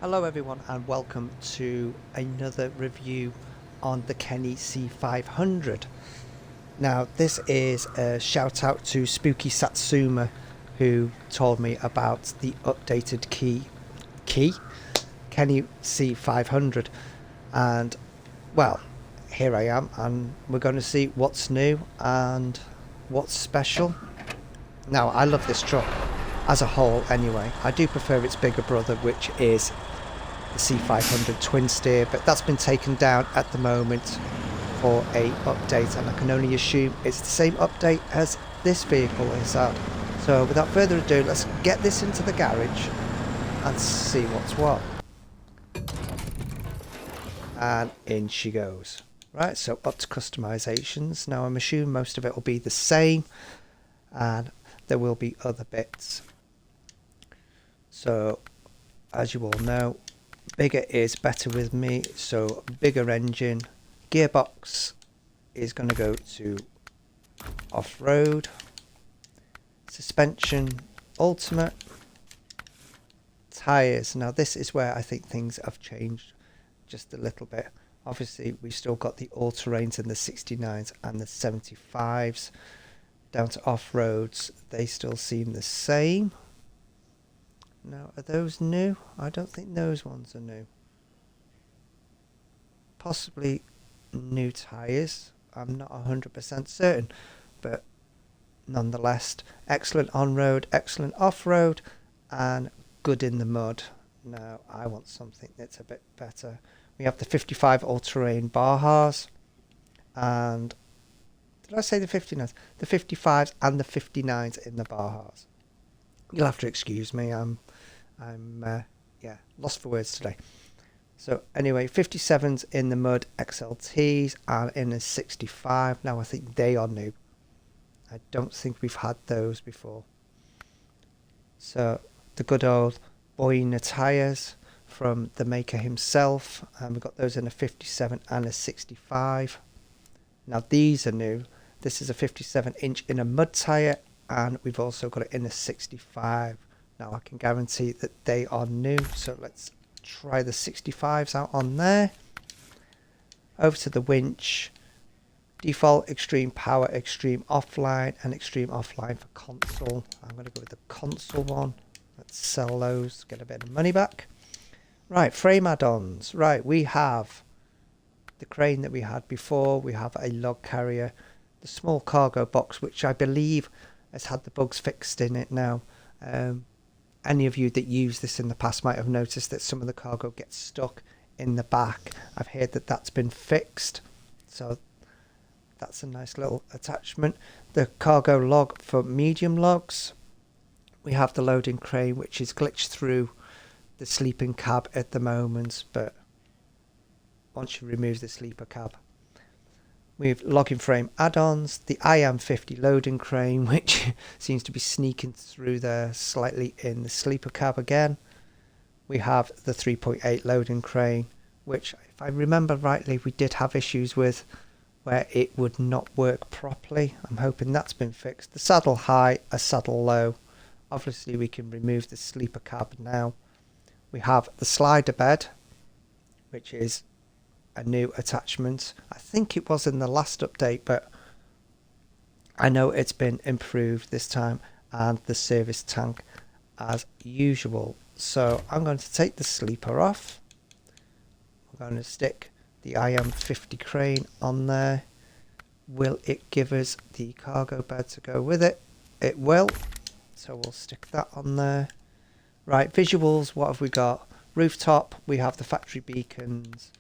Hello everyone and welcome to another review on the Keny C500. Now this is a shout out to Spooky Satsuma who told me about the updated Keny C500, and well, here I am and we're going to see what's new and what's special. Now I love this truck as a whole anyway. I do prefer its bigger brother, which is the C500 twin steer, but that's been taken down at the moment for a update, and I can only assume it's the same update as this vehicle has had. So without further ado, let's get this into the garage and see what's what. And in she goes. Right, so up to customizations. Now I'm assuming most of it will be the same, and there will be other bits. So as you all know, bigger is better with me, so bigger engine. Gearbox is going to go to off-road. Suspension ultimate. Tyres, now this is where I think things have changed just a little bit. Obviously we've still got the all-terrains and the 69s and the 75s. Down to off-roads, they still seem the same. Now, are those new? I don't think those ones are new. Possibly new tyres. I'm not 100% certain. But nonetheless, excellent on-road, excellent off-road, and good in the mud. Now, I want something that's a bit better. We have the 55 all-terrain Bahas. And did I say the 59s? The 55s and the 59s in the Bahas. You'll have to excuse me. I'm lost for words today. So anyway, 57s in the mud XLTs and in a 65. Now I think they are new. I don't think we've had those before. So the good old Boyna tyres from the maker himself, and we've got those in a 57 and a 65. Now these are new. This is a 57 inch in a mud tyre, and we've also got it in a 65. Now I can guarantee that they are new, so let's try the 65s out on there. Over to the winch. Default, extreme power, extreme offline, and extreme offline for console. I'm going to go with the console one. Let's sell those, get a bit of money back. Right, frame add-ons. Right, we have the crane that we had before. We have a log carrier. The small cargo box, which I believe has had the bugs fixed in it now. Any of you that used this in the past might have noticed that some of the cargo gets stuck in the back. I've heard that that's been fixed, so that's a nice little attachment. The cargo log for medium logs. We have the loading crane, which is glitched through the sleeping cab at the moment, but once you remove the sleeper cab, we have logging frame add-ons, the IM50 loading crane, which seems to be sneaking through there slightly in the sleeper cab again. We have the 3.8 loading crane, which, if I remember rightly, we did have issues with where it would not work properly. I'm hoping that's been fixed. The saddle high, a saddle low. Obviously we can remove the sleeper cab now. We have the slider bed, which is a new attachment. I think it was in the last update, but I know it's been improved this time, and the service tank as usual. So I'm going to take the sleeper off. I'm going to stick the IM50 crane on there. Will it give us the cargo bed to go with it? It will. So we'll stick that on there. Right, visuals, what have we got? Rooftop, we have the factory beacons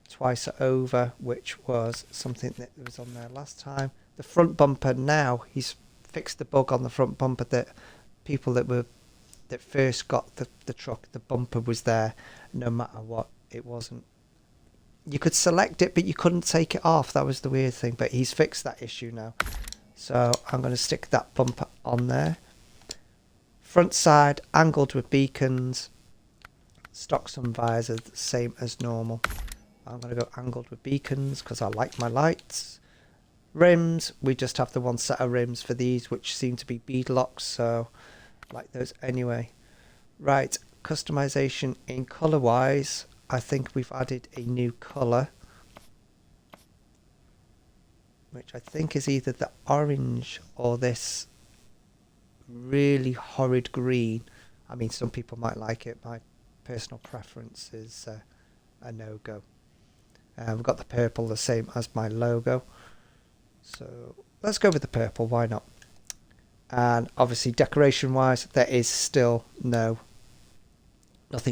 twice over, which was something that was on there last time. The front bumper, now he's fixed the bug on the front bumper that people that first got the truck, the bumper was there no matter what. It wasn't, you could select it but you couldn't take it off. That was the weird thing, but he's fixed that issue now, so I'm going to stick that bumper on there. Front side angled with beacons, stock sun visor the same as normal. I'm going to go angled with beacons because I like my lights. Rims, we just have the one set of rims for these, which seem to be bead locks, so I like those anyway. Right, customization in color wise, I think we've added a new color, which I think is either the orange or this really horrid green. I mean, some people might like it. My personal preference is a no-go. We've got the purple, the same as my logo. So let's go with the purple, why not? And obviously decoration-wise, there is still nothing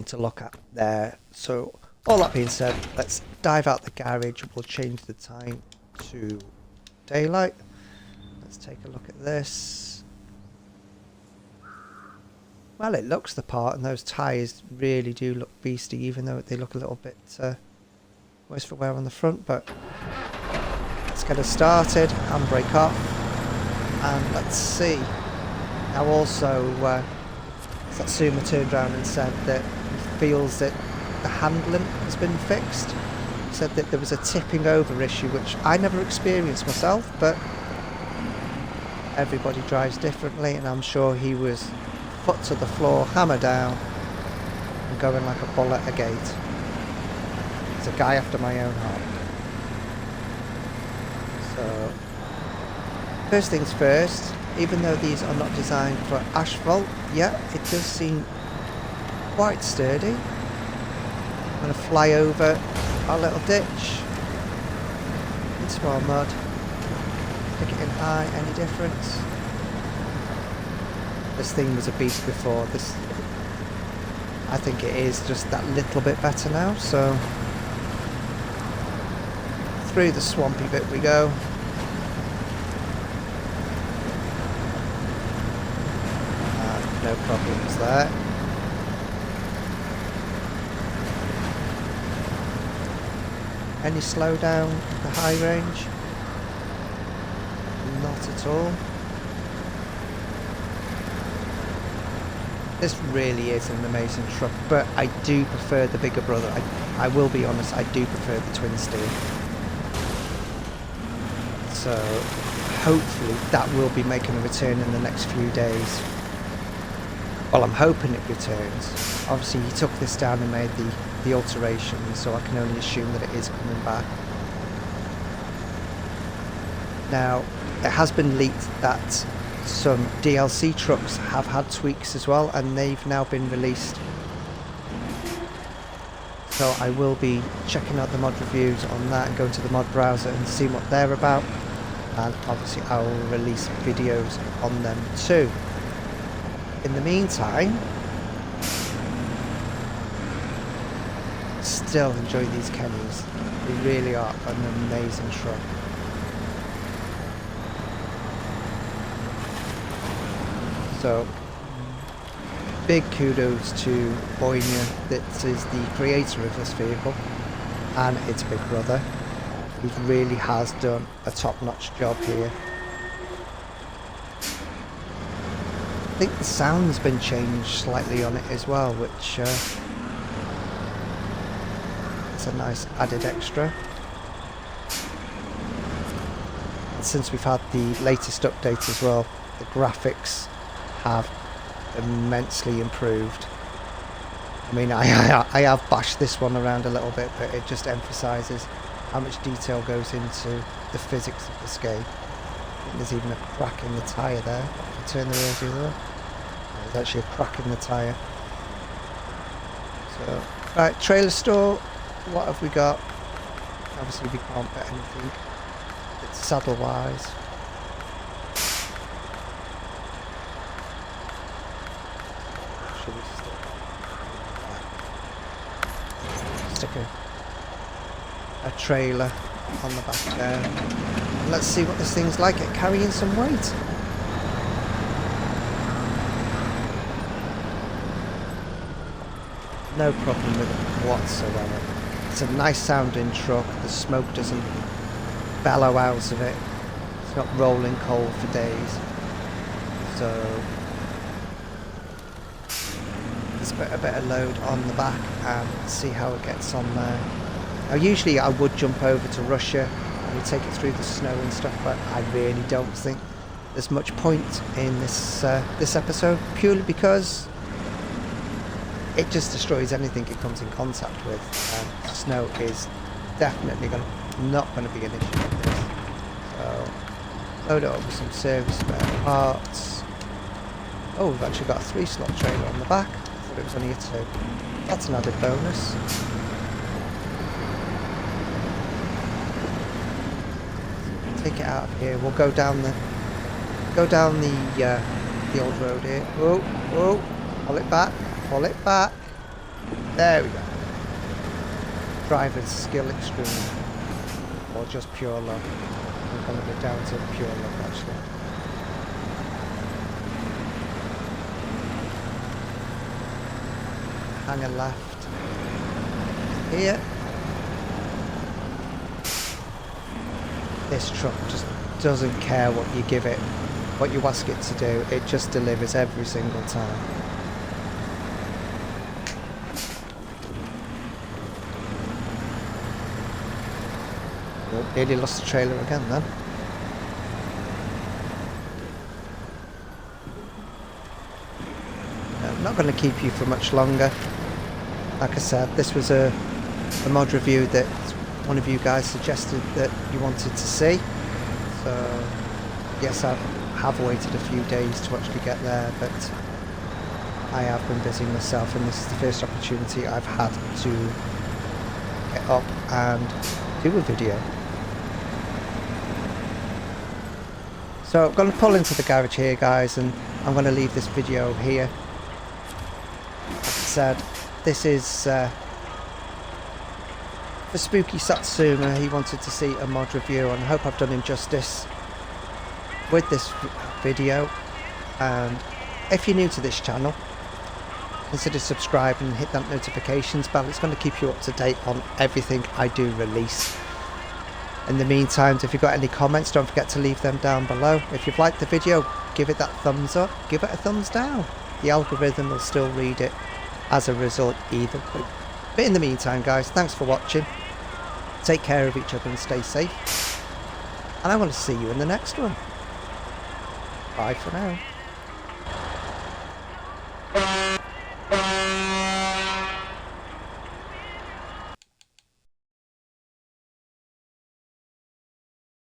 to look at there. So all that being said, let's dive out the garage. We'll change the time to daylight. Let's take a look at this. Well, it looks the part, and those tyres really do look beastly, even though they look a little bit worse for wear on the front. But let's get us started, handbrake off, and let's see. Now also, Satsuma turned around and said that he feels that the handling has been fixed. He said that there was a tipping over issue, which I never experienced myself, but everybody drives differently, and I'm sure he was foot to the floor, hammer down, and going like a bull at a gate. He's a guy after my own heart. So, first things first, even though these are not designed for asphalt, yeah, it does seem quite sturdy. I'm going to fly over our little ditch into our mud. Stick it in high, any difference? This thing was a beast before. This, I think it is just that little bit better now. So through the swampy bit we go. No problems there. Any slowdown at the high range? Not at all. This really is an amazing truck, but I do prefer the bigger brother. I will be honest, I do prefer the twin steel. So hopefully that will be making a return in the next few days. Well, I'm hoping it returns. Obviously he took this down and made the alterations, so I can only assume that it is coming back. Now, it has been leaked that some DLC trucks have had tweaks as well, and they've now been released. So I will be checking out the mod reviews on that and going to the mod browser and see what they're about. And obviously I will release videos on them too. In the meantime, still enjoy these Kenys. They really are an amazing truck. So, big kudos to Boynia, that is the creator of this vehicle, and its big brother. He really has done a top-notch job here. I think the sound's been changed slightly on it as well, which is a nice added extra. And since we've had the latest update as well, the graphics have immensely improved. I mean, I have bashed this one around a little bit, but it just emphasises how much detail goes into the physics of this game. I think there's even a crack in the tyre there. If you turn the wheels the other way, there's actually a crack in the tyre. So, right, trailer store, what have we got? Obviously we can't put anything. It's saddle wise. Stick a trailer on the back there. Let's see what this thing's like at carrying some weight. No problem with it whatsoever. It's a nice sounding truck. The smoke doesn't bellow out of it. It's not rolling coal for days. So let's put a bit of load on the back and see how it gets on there. Now usually I would jump over to Russia and we take it through the snow and stuff, but I really don't think there's much point in this this episode, purely because it just destroys anything it comes in contact with. Snow is definitely not going to be an issue with this. So load it up with some service spare parts. Oh, we've actually got a 3-slot trailer on the back. I thought it was only a 2. That's an added bonus. Take it out of here. We'll go down the old road here. Oh, pull it back. Pull it back. There we go. Driver's skill extreme. Or just pure luck. I'm going to go down to pure luck actually. Hang a left. Here. This truck just doesn't care what you give it, what you ask it to do. It just delivers every single time. Oh, nearly lost the trailer again then. I'm not going to keep you for much longer. Like I said, this was a mod review that one of you guys suggested that you wanted to see. So yes, I have waited a few days to actually get there, but I have been busy myself, and this is the first opportunity I've had to get up and do a video. So I'm going to pull into the garage here, guys, and I'm going to leave this video here. Like I said, this is for Spooky Satsuma. He wanted to see a mod review, and I hope I've done him justice with this video. And if you're new to this channel, consider subscribing and hit that notifications bell. It's going to keep you up to date on everything I do release. In the meantime, if you've got any comments, don't forget to leave them down below. If you've liked the video, give it that thumbs up, give it a thumbs down. The algorithm will still read it as a result either way. But in the meantime, guys, thanks for watching. Take care of each other and stay safe. And I want to see you in the next one. Bye for now.